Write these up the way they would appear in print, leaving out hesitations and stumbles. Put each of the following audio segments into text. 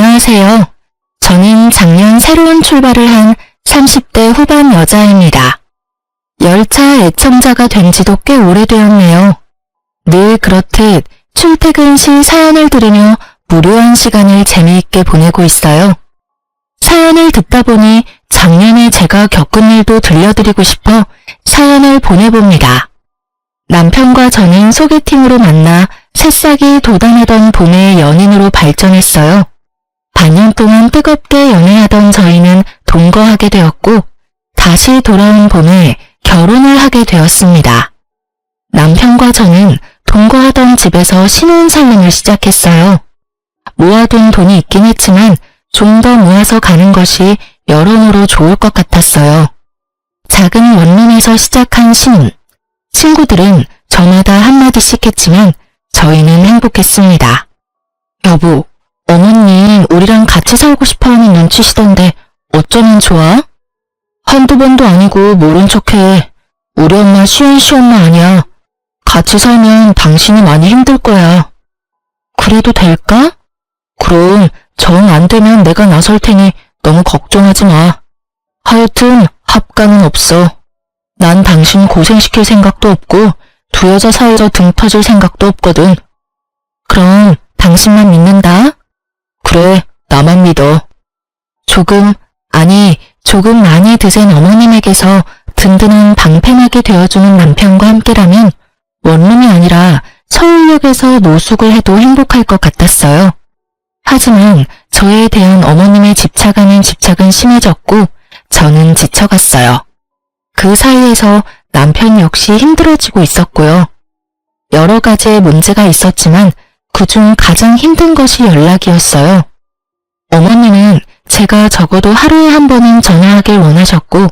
안녕하세요. 저는 작년 새로운 출발을 한 30대 후반 여자입니다. 열차 애청자가 된 지도 꽤 오래되었네요. 늘 그렇듯 출퇴근 시 사연을 들으며 무료한 시간을 재미있게 보내고 있어요. 사연을 듣다 보니 작년에 제가 겪은 일도 들려드리고 싶어 사연을 보내봅니다. 남편과 저는 소개팅으로 만나 새싹이 돋아나던 봄의 연인으로 발전했어요. 반년 동안 뜨겁게 연애하던 저희는 동거하게 되었고 다시 돌아온 봄에 결혼을 하게 되었습니다. 남편과 저는 동거하던 집에서 신혼살림을 시작했어요. 모아둔 돈이 있긴 했지만 좀 더 모아서 가는 것이 여러모로 좋을 것 같았어요. 작은 원룸에서 시작한 신혼. 친구들은 저마다 한마디씩 했지만 저희는 행복했습니다. 여보, 어머님 우리랑 같이 살고 싶어하는 눈치시던데 어쩌면 좋아? 한두 번도 아니고 모른 척해. 우리 엄마 시원시엄마 아니야. 같이 살면 당신이 많이 힘들 거야. 그래도 될까? 그럼 정 안 되면 내가 나설 테니 너무 걱정하지 마. 하여튼 합가는 없어. 난 당신 고생시킬 생각도 없고 두 여자 사이로 등 터질 생각도 없거든. 그럼 당신만 믿는다? 그래, 나만 믿어. 조금 많이 드센 어머님에게서 든든한 방패막이 되어주는 남편과 함께라면 원룸이 아니라 서울역에서 노숙을 해도 행복할 것 같았어요. 하지만 저에 대한 어머님의 집착은 심해졌고 저는 지쳐갔어요. 그 사이에서 남편 역시 힘들어지고 있었고요. 여러 가지의 문제가 있었지만 그중 가장 힘든 것이 연락이었어요. 어머님은 제가 적어도 하루에 한 번은 전화하길 원하셨고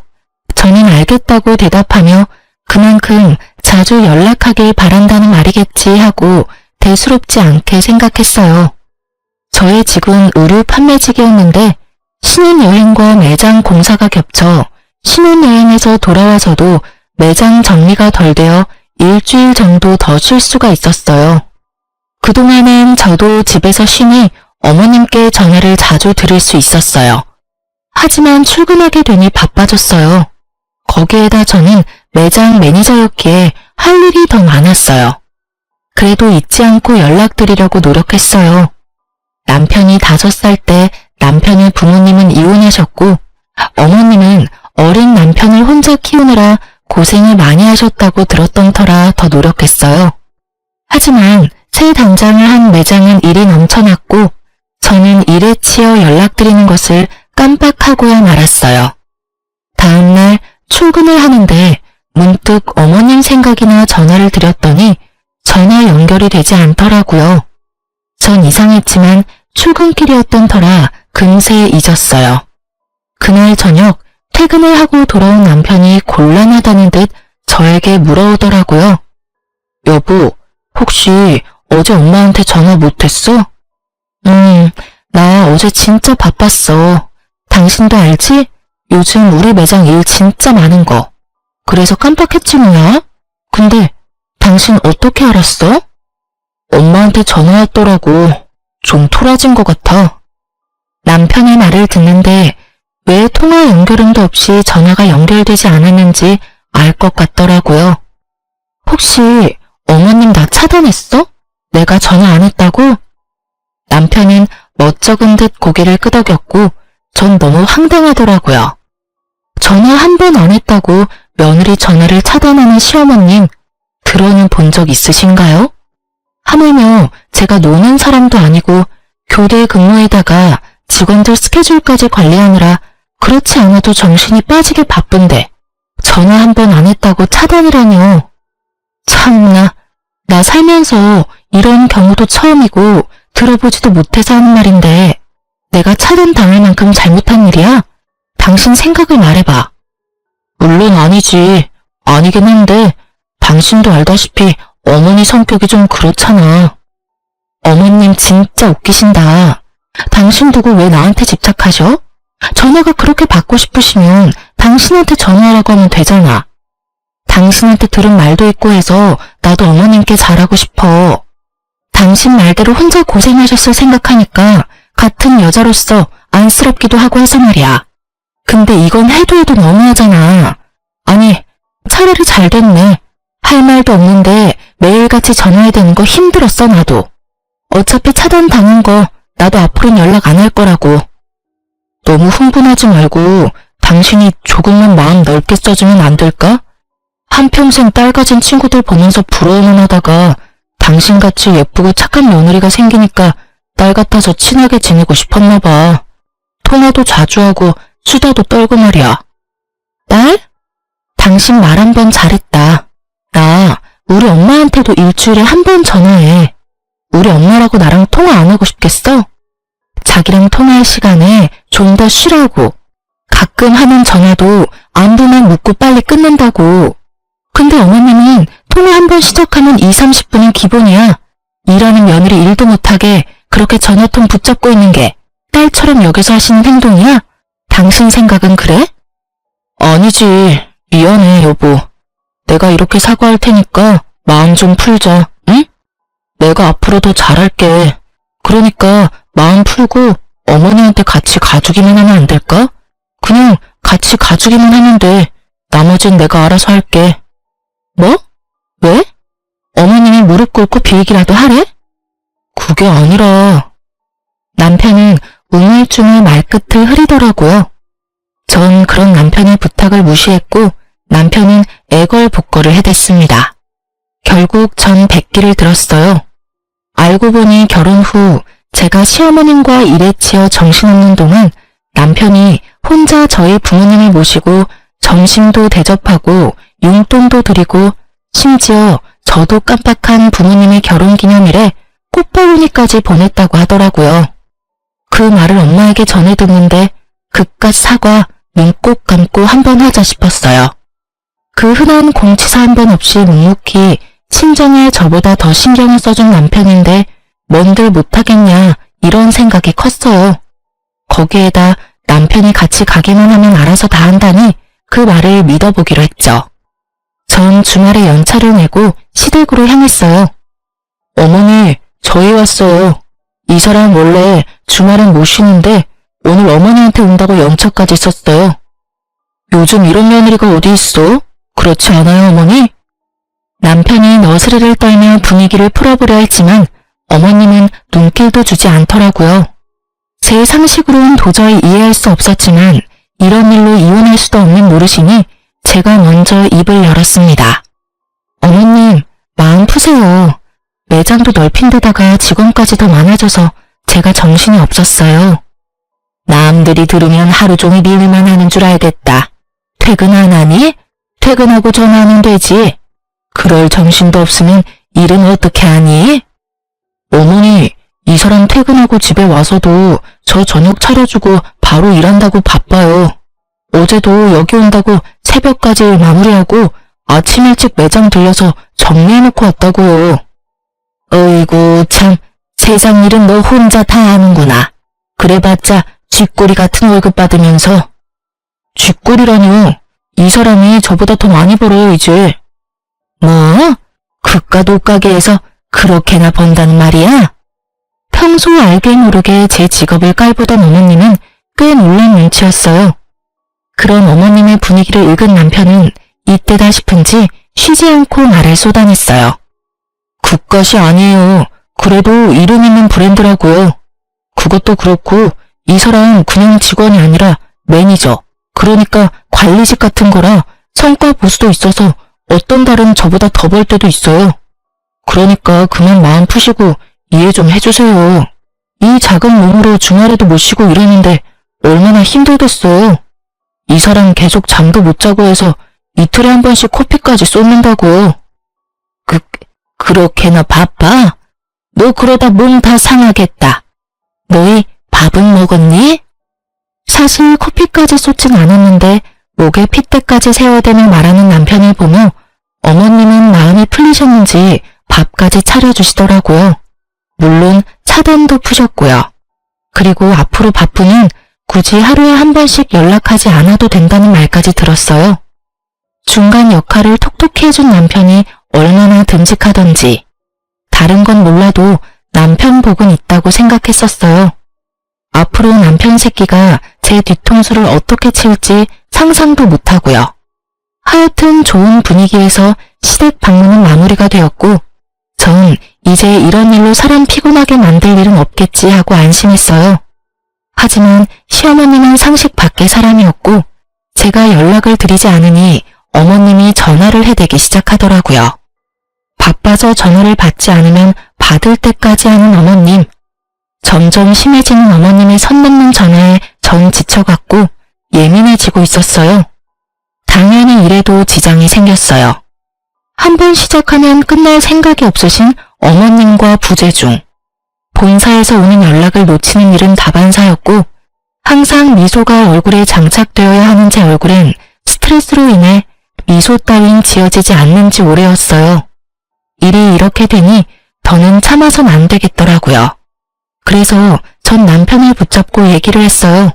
저는 알겠다고 대답하며 그만큼 자주 연락하길 바란다는 말이겠지 하고 대수롭지 않게 생각했어요. 저의 직은 의류 판매직이었는데 신혼여행과 매장 공사가 겹쳐 신혼여행에서 돌아와서도 매장 정리가 덜 되어 일주일 정도 더 쉴 수가 있었어요. 그동안은 저도 집에서 쉬니 어머님께 전화를 자주 드릴 수 있었어요. 하지만 출근하게 되니 바빠졌어요. 거기에다 저는 매장 매니저였기에 할 일이 더 많았어요. 그래도 잊지 않고 연락드리려고 노력했어요. 남편이 5살 때 남편의 부모님은 이혼하셨고 어머님은 어린 남편을 혼자 키우느라 고생을 많이 하셨다고 들었던 터라 더 노력했어요. 하지만 새 단장을 한 매장은 일이 넘쳐났고 저는 일에 치여 연락드리는 것을 깜빡하고야 말았어요. 다음날 출근을 하는데 문득 어머님 생각이나 전화를 드렸더니 전화 연결이 되지 않더라고요. 전 이상했지만 출근길이었던 터라 금세 잊었어요. 그날 저녁 퇴근을 하고 돌아온 남편이 곤란하다는 듯 저에게 물어오더라고요. 여보, 혹시 어제 엄마한테 전화 못했어? 나 어제 진짜 바빴어. 당신도 알지? 요즘 우리 매장 일 진짜 많은 거. 그래서 깜빡했지 뭐야? 근데 당신 어떻게 알았어? 엄마한테 전화 왔더라고. 좀 토라진 것 같아. 남편의 말을 듣는데 왜 통화 연결음도 없이 전화가 연결되지 않았는지 알 것 같더라고요. 혹시 어머님 나 차단했어? 내가 전화 안 했다고? 남편은 멋쩍은 듯 고개를 끄덕였고 전 너무 황당하더라고요. 전화 한 번 안 했다고 며느리 전화를 차단하는 시어머님 들어는 본 적 있으신가요? 하물며 제가 노는 사람도 아니고 교대 근무에다가 직원들 스케줄까지 관리하느라 그렇지 않아도 정신이 빠지게 바쁜데 전화 한 번 안 했다고 차단이라뇨. 참나, 나 살면서 이런 경우도 처음이고 들어보지도 못해서 하는 말인데 내가 차단당할 만큼 잘못한 일이야? 당신 생각을 말해봐. 물론 아니지. 아니긴 한데 당신도 알다시피 어머니 성격이 좀 그렇잖아. 어머님 진짜 웃기신다. 당신 두고 왜 나한테 집착하셔? 전화가 그렇게 받고 싶으시면 당신한테 전화하라고 하면 되잖아. 당신한테 들은 말도 있고 해서 나도 어머님께 잘하고 싶어. 당신 말대로 혼자 고생하셨을 생각하니까 같은 사는 여자로서 안쓰럽기도 하고 해서 말이야. 근데 이건 해도 너무하잖아. 아니, 차라리 잘 됐네. 할 말도 없는데 매일같이 전화해야 되는 거 힘들었어, 나도. 어차피 차단당한 거 나도 앞으로는 연락 안 할 거라고. 너무 흥분하지 말고 당신이 조금만 마음 넓게 써주면 안 될까? 한평생 딸 가진 친구들 보면서 부러워만 하다가 당신같이 예쁘고 착한 며느리가 생기니까 딸 같아서 친하게 지내고 싶었나 봐. 통화도 자주 하고 수다도 떨고 말이야. 딸? 당신 말 한 번 잘했다. 나 우리 엄마한테도 일주일에 한 번 전화해. 우리 엄마라고 나랑 통화 안 하고 싶겠어? 자기랑 통화할 시간에 좀 더 쉬라고. 가끔 하는 전화도 안부만 묻고 빨리 끊는다고. 근데 어머님은 통화 한 번 시작하면 2, 30분은 기본이야. 일하는 며느리 일도 못하게 그렇게 전화통 붙잡고 있는 게 딸처럼 여기서 하시는 행동이야? 당신 생각은 그래? 아니지. 미안해, 여보. 내가 이렇게 사과할 테니까 마음 좀 풀자, 응? 내가 앞으로 더 잘할게. 그러니까 마음 풀고 어머니한테 같이 가주기만 하면 안 될까? 그냥 같이 가주기만 하면 돼. 나머진 내가 알아서 할게. 뭐? 왜? 어머님이 무릎 꿇고 빌기라도 하래? 그게 아니라... 남편은 우물쭈물 말끝을 흐리더라고요. 전 그런 남편의 부탁을 무시했고 남편은 애걸복걸을 해댔습니다. 결국 전 백기를 들었어요. 알고 보니 결혼 후 제가 시어머님과 일에 치여 정신없는 동안 남편이 혼자 저희 부모님을 모시고 점심도 대접하고 용돈도 드리고 심지어 저도 깜빡한 부모님의 결혼기념일에 꽃바구니까지 보냈다고 하더라고요. 그 말을 엄마에게 전해 듣는데 그깟 사과 눈 꼭 감고 한번 하자 싶었어요. 그 흔한 공치사 한 번 없이 묵묵히 친정에 저보다 더 신경을 써준 남편인데 뭔들 못하겠냐 이런 생각이 컸어요. 거기에다 남편이 같이 가기만 하면 알아서 다 한다니 그 말을 믿어보기로 했죠. 전 주말에 연차를 내고 시댁으로 향했어요. 어머니, 저희 왔어요. 이 사람 원래 주말엔 못 쉬는데 오늘 어머니한테 온다고 연차까지 썼어요. 요즘 이런 며느리가 어디 있어? 그렇지 않아요, 어머니? 남편이 너스레를 떨며 분위기를 풀어보려 했지만 어머님은 눈길도 주지 않더라고요. 제 상식으로는 도저히 이해할 수 없었지만 이런 일로 이혼할 수도 없는 노릇이니 제가 먼저 입을 열었습니다. 어머님, 마음 푸세요. 매장도 넓힌 데다가 직원까지 더 많아져서 제가 정신이 없었어요. 남들이 들으면 하루 종일 일만 하는 줄 알겠다. 퇴근 안 하니? 퇴근하고 전화하면 되지. 그럴 정신도 없으면 일은 어떻게 하니? 어머니, 이 사람 퇴근하고 집에 와서도 저 저녁 차려주고 바로 일한다고 바빠요. 어제도 여기 온다고 새벽까지 마무리하고 아침 일찍 매장 들려서 정리해놓고 왔다고요. 어이구 참, 세상 일은 너 혼자 다 하는구나. 그래봤자 쥐꼬리 같은 월급 받으면서. 쥐꼬리라뇨. 이 사람이 저보다 더 많이 벌어요 이제. 뭐? 그깟 옷가게에서 그렇게나 번다는 말이야? 평소 알게 모르게 제 직업을 깔보던 어머님은 꽤 놀란 눈치였어요. 그런 어머님의 분위기를 읽은 남편은 이때다 싶은지 쉬지 않고 말을 쏟아냈어요. 그깟이 아니에요. 그래도 이름 있는 브랜드라고요. 그것도 그렇고 이 사람 그냥 직원이 아니라 매니저, 그러니까 관리직 같은 거라 성과 보수도 있어서 어떤 달은 저보다 더 벌 때도 있어요. 그러니까 그만 마음 푸시고 이해 좀 해주세요. 이 작은 몸으로 주말에도 못 쉬고 일하는데 얼마나 힘들겠어요. 이 사람 계속 잠도 못 자고 해서 이틀에 한 번씩 코피까지 쏟는다고요. 그렇게나 바빠? 너 그러다 몸 다 상하겠다. 너희 밥은 먹었니? 사실 코피까지 쏟진 않았는데 목에 핏대까지 세워대며 말하는 남편을 보며 어머님은 마음이 풀리셨는지 밥까지 차려주시더라고요. 물론 차단도 푸셨고요. 그리고 앞으로 바쁘면 굳이 하루에 한 번씩 연락하지 않아도 된다는 말까지 들었어요. 중간 역할을 톡톡히 해준 남편이 얼마나 듬직하던지 다른 건 몰라도 남편 복은 있다고 생각했었어요. 앞으로 남편 새끼가 제 뒤통수를 어떻게 칠지 상상도 못하고요. 하여튼 좋은 분위기에서 시댁 방문은 마무리가 되었고 전 이제 이런 일로 사람 피곤하게 만들 일은 없겠지 하고 안심했어요. 하지만 시어머님은 상식 밖의 사람이었고 제가 연락을 드리지 않으니 어머님이 전화를 해대기 시작하더라고요. 바빠서 전화를 받지 않으면 받을 때까지 하는 어머님. 점점 심해지는 어머님의 선 넘는 전화에 전 지쳐갔고 예민해지고 있었어요. 당연히 일에도 지장이 생겼어요. 한 번 시작하면 끝날 생각이 없으신 어머님과 부재중. 본사에서 오는 연락을 놓치는 일은 다반사였고 항상 미소가 얼굴에 장착되어야 하는 제 얼굴엔 스트레스로 인해 미소 따윈 지어지지 않는 지 오래였어요. 일이 이렇게 되니 더는 참아선 안 되겠더라고요. 그래서 전 남편을 붙잡고 얘기를 했어요.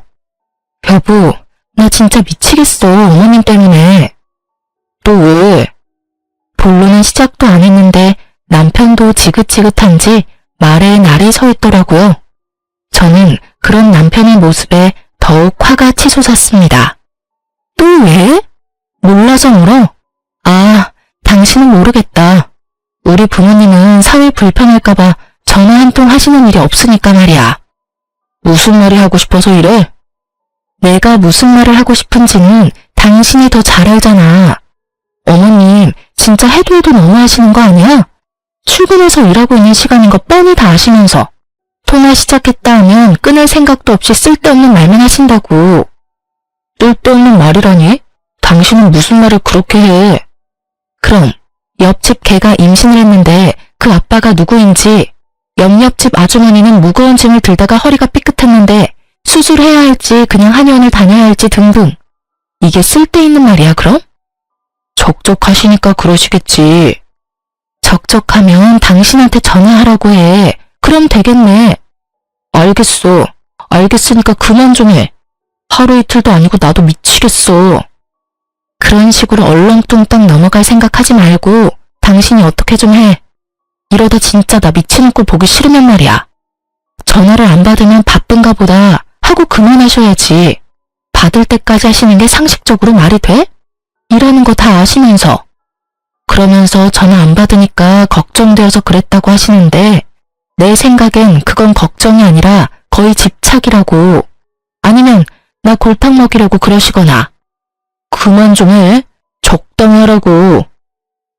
여보, 나 진짜 미치겠어, 어머님 때문에. 또 왜? 본론은 시작도 안 했는데 남편도 지긋지긋한지 말에 날이 서 있더라고요. 저는 그런 남편의 모습에 더욱 화가 치솟았습니다. 또 왜? 몰라서 물어? 아, 당신은 모르겠다. 우리 부모님은 사회 불편할까봐 전화 한 통 하시는 일이 없으니까 말이야. 무슨 말이 하고 싶어서 이래? 내가 무슨 말을 하고 싶은지는 당신이 더 잘 알잖아. 어머님, 진짜 해도 해도 너무하시는 거 아니야? 출근해서 일하고 있는 시간인 거 뻔히 다 아시면서 통화 시작했다 하면 끊을 생각도 없이 쓸데없는 말만 하신다고. 쓸데없는 말이라니? 당신은 무슨 말을 그렇게 해? 그럼 옆집 개가 임신을 했는데 그 아빠가 누구인지, 옆집 아주머니는 무거운 짐을 들다가 허리가 삐끗했는데 수술해야 할지 그냥 한의원을 다녀야 할지 등등. 이게 쓸데있는 말이야 그럼? 적적하시니까 그러시겠지. 적적하면 당신한테 전화하라고 해. 그럼 되겠네. 알겠어. 알겠으니까 그만 좀 해. 하루 이틀도 아니고 나도 미치겠어. 그런 식으로 얼렁뚱땅 넘어갈 생각하지 말고 당신이 어떻게 좀 해. 이러다 진짜 나 미치는 꼴 보기 싫으면 말이야. 전화를 안 받으면 바쁜가 보다 하고 그만하셔야지. 받을 때까지 하시는 게 상식적으로 말이 돼? 일하는 거 다 아시면서. 그러면서 전화 안 받으니까 걱정되어서 그랬다고 하시는데 내 생각엔 그건 걱정이 아니라 거의 집착이라고. 아니면 나 골탕 먹이려고 그러시거나. 그만 좀 해. 적당히 하라고.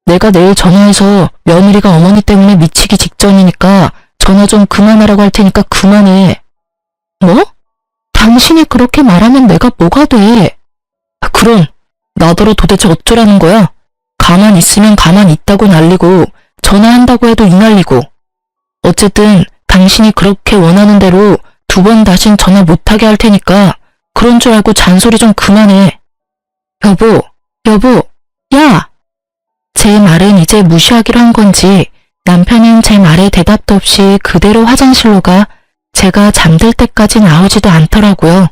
내가 내일 전화해서 며느리가 어머니 때문에 미치기 직전이니까 전화 좀 그만하라고 할 테니까 그만해. 뭐? 당신이 그렇게 말하면 내가 뭐가 돼? 그럼 나더러 도대체 어쩌라는 거야? 가만 있으면 가만 있다고 난리고 전화한다고 해도 이 난리고. 어쨌든 당신이 그렇게 원하는 대로 2번 다신 전화 못하게 할 테니까 그런 줄 알고 잔소리 좀 그만해. 여보, 야! 제 말은 이제 무시하기로 한 건지 남편은 제 말에 대답도 없이 그대로 화장실로 가 제가 잠들 때까지 나오지도 않더라고요.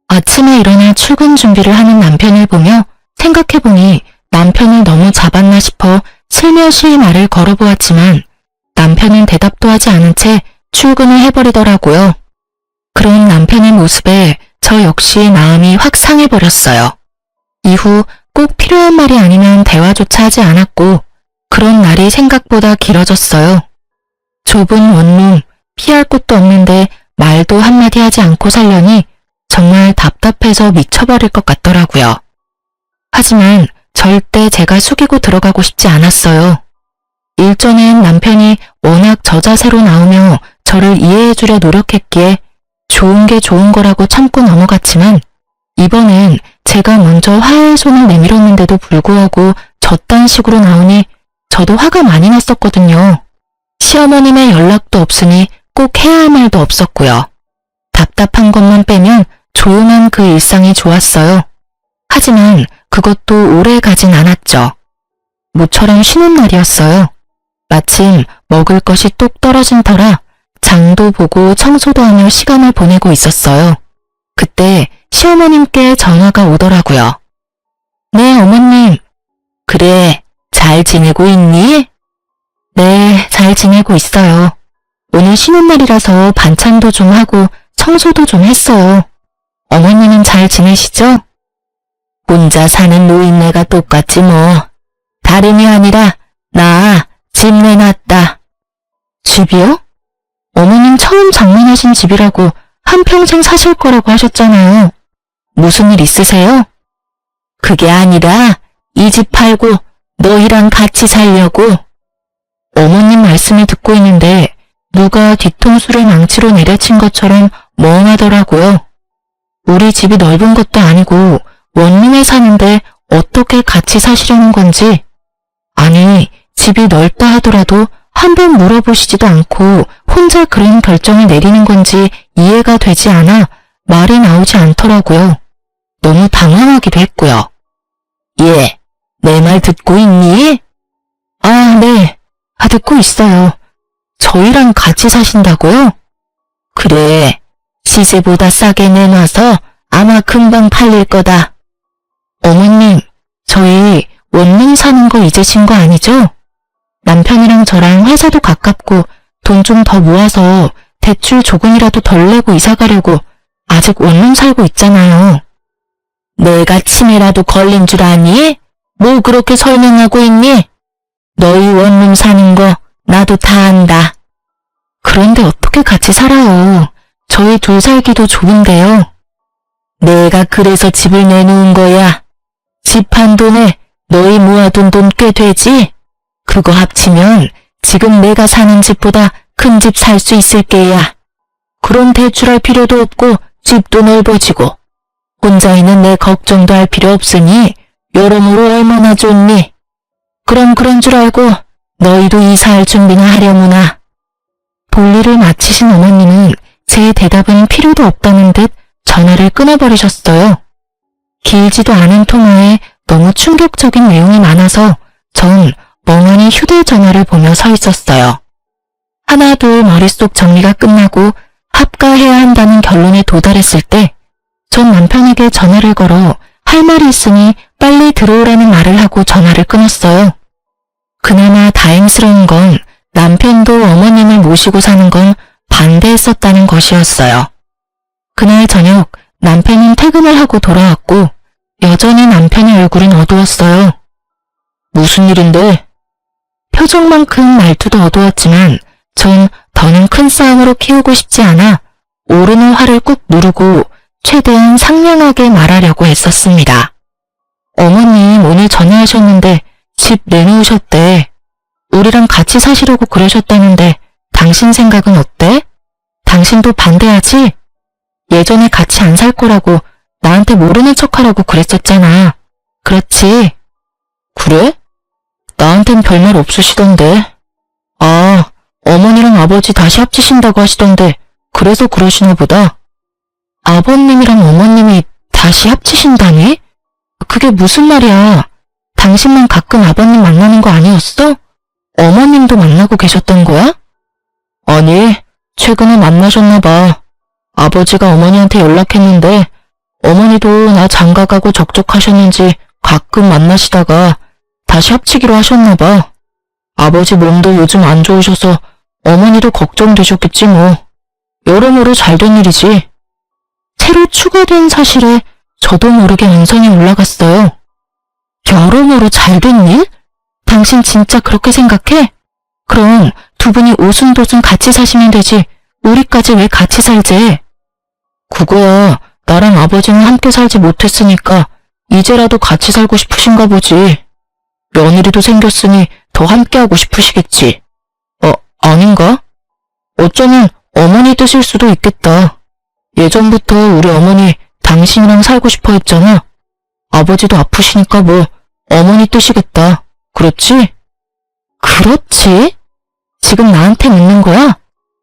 아침에 일어나 출근 준비를 하는 남편을 보며 생각해보니 남편을 너무 잡았나 싶어 슬며시 말을 걸어보았지만 남편은 대답도 하지 않은 채 출근을 해버리더라고요. 그런 남편의 모습에 저 역시 마음이 확 상해버렸어요. 이후 꼭 필요한 말이 아니면 대화조차 하지 않았고 그런 날이 생각보다 길어졌어요. 좁은 원룸, 피할 곳도 없는데 말도 한마디 하지 않고 살려니 정말 답답해서 미쳐버릴 것 같더라고요. 하지만 절대 제가 숙이고 들어가고 싶지 않았어요. 일전엔 남편이 워낙 저자세로 나오며 저를 이해해주려 노력했기에 좋은 게 좋은 거라고 참고 넘어갔지만 이번엔 제가 먼저 화해의 손을 내밀었는데도 불구하고 저딴 식으로 나오니 저도 화가 많이 났었거든요. 시어머님의 연락도 없으니 꼭 해야 할 말도 없었고요. 답답한 것만 빼면 조용한 그 일상이 좋았어요. 하지만 그것도 오래 가진 않았죠. 모처럼 쉬는 날이었어요. 마침 먹을 것이 뚝 떨어진 터라 장도 보고 청소도 하며 시간을 보내고 있었어요. 그때 시어머님께 전화가 오더라고요. 네, 어머님. 그래, 잘 지내고 있니? 네, 잘 지내고 있어요. 오늘 쉬는 날이라서 반찬도 좀 하고 청소도 좀 했어요. 어머님은 잘 지내시죠? 혼자 사는 노인네가 똑같지 뭐. 다름이 아니라 나 집 내놨다. 집이요? 어머님 처음 장만하신 집이라고 한평생 사실 거라고 하셨잖아요. 무슨 일 있으세요? 그게 아니라 이 집 팔고 너희랑 같이 살려고. 어머님 말씀을 듣고 있는데 누가 뒤통수를 망치로 내려친 것처럼 멍하더라고요. 우리 집이 넓은 것도 아니고 원룸에 사는데 어떻게 같이 사시려는 건지. 아니, 집이 넓다 하더라도 한번 물어보시지도 않고 혼자 그런 결정을 내리는 건지 이해가 되지 않아 말이 나오지 않더라고요. 너무 당황하기도 했고요. 예, 내 말 듣고 있니? 아, 네. 듣고 있어요. 저희랑 같이 사신다고요? 그래, 시세보다 싸게 내놔서 아마 금방 팔릴 거다. 어머님, 저희 원룸 사는 거 잊으신 거 아니죠? 남편이랑 저랑 회사도 가깝고 돈 좀 더 모아서 대출 조금이라도 덜 내고 이사 가려고 아직 원룸 살고 있잖아요. 내가 치매라도 걸린 줄 아니? 뭐 그렇게 설명하고 있니? 너희 원룸 사는 거 나도 다 안다. 그런데 어떻게 같이 살아요? 저희 둘 살기도 좋은데요. 내가 그래서 집을 내놓은 거야. 집 한 돈에 너희 모아둔 돈 꽤 되지? 그거 합치면 지금 내가 사는 집보다 큰 집 살 수 있을 게야. 그럼 대출할 필요도 없고 집도 넓어지고 혼자 있는 내 걱정도 할 필요 없으니 여러모로 얼마나 좋니? 그럼 그런 줄 알고 너희도 이사할 준비나 하려무나. 볼일을 마치신 어머님은 제 대답은 필요도 없다는 듯 전화를 끊어버리셨어요. 길지도 않은 통화에 너무 충격적인 내용이 많아서 전 멍하니 휴대전화를 보며 서 있었어요. 하나 둘 머릿속 정리가 끝나고 합가해야 한다는 결론에 도달했을 때 전 남편에게 전화를 걸어 할 말이 있으니 빨리 들어오라는 말을 하고 전화를 끊었어요. 그나마 다행스러운 건 남편도 어머님을 모시고 사는 건 반대했었다는 것이었어요. 그날 저녁 남편은 퇴근을 하고 돌아왔고 여전히 남편의 얼굴은 어두웠어요. 무슨 일인데? 표정만큼 말투도 어두웠지만 전 더는 큰 싸움으로 키우고 싶지 않아 오르는 화를 꾹 누르고 최대한 상냥하게 말하려고 애썼습니다. 어머님 오늘 전화하셨는데 집 내놓으셨대. 우리랑 같이 사시려고 그러셨다는데 당신 생각은 어때? 당신도 반대하지? 예전에 같이 안 살 거라고 나한테 모르는 척하라고 그랬었잖아. 그렇지? 그래? 나한텐 별말 없으시던데. 아, 어머니랑 아버지 다시 합치신다고 하시던데 그래서 그러시나 보다. 아버님이랑 어머님이 다시 합치신다니? 그게 무슨 말이야? 당신만 가끔 아버님 만나는 거 아니었어? 어머님도 만나고 계셨던 거야? 아니, 최근에 만나셨나 봐. 아버지가 어머니한테 연락했는데 어머니도 나 장가가고 적적하셨는지 가끔 만나시다가 다시 합치기로 하셨나 봐. 아버지 몸도 요즘 안 좋으셔서 어머니도 걱정되셨겠지 뭐. 여러모로 잘된 일이지. 새로 추가된 사실에 저도 모르게 언성이 올라갔어요. 여러모로 잘된 일? 당신 진짜 그렇게 생각해? 그럼 두 분이 오순도순 같이 사시면 되지. 우리까지 왜 같이 살재? 그거야 나랑 아버지는 함께 살지 못했으니까 이제라도 같이 살고 싶으신가 보지. 며느리도 생겼으니 더 함께하고 싶으시겠지. 아닌가? 어쩌면 어머니 뜻일 수도 있겠다. 예전부터 우리 어머니 당신이랑 살고 싶어 했잖아. 아버지도 아프시니까 뭐 어머니 뜻이겠다. 그렇지? 그렇지? 지금 나한테 묻는 거야?